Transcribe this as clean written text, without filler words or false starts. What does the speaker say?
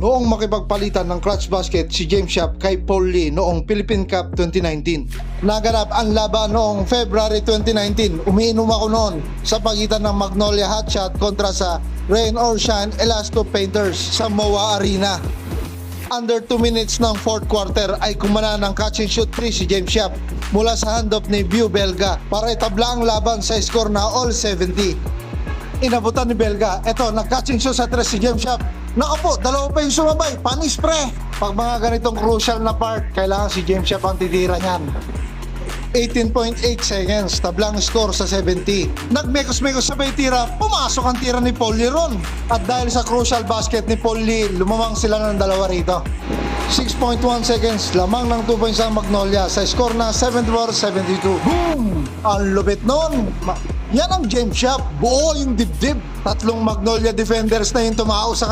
noong makipagpalitan ng clutch basket si James Yap kay Paul Lee noong Philippine Cup 2019. Naganap ang laban noong February 2019. Umiinom ako noon sa pagitan ng Magnolia Hotshot kontra sa Rain or Shine Elasco Painters sa MOA Arena. Under 2 minutes ng fourth quarter ay kumana ng catch and shoot 3 si James Yap mula sa handoff ni Beau Belga para itabla ang laban sa score na all 70. Inabutan ni Belga. Eto, nag-catching shoot sa 3 si James Yap. Naku po, dalawa pa yung sumabay. Panis pre. Pag mga ganitong crucial na part, kailangan si James Yap ang titira niyan. 18.8 seconds, tablang score sa 70. Nagmekos-mekos sabay tira, pumasok ang tira ni Paul Lee ron. At dahil sa crucial basket ni Paul Lee, lumamang sila ng dalawa rito. 6.1 seconds, lamang ng 2 points ang Magnolia sa score na 74-72. Boom! Ang lupit nun! Yan ang James Yap, buo yung dibdib. 3 Magnolia defenders na yung tumao sa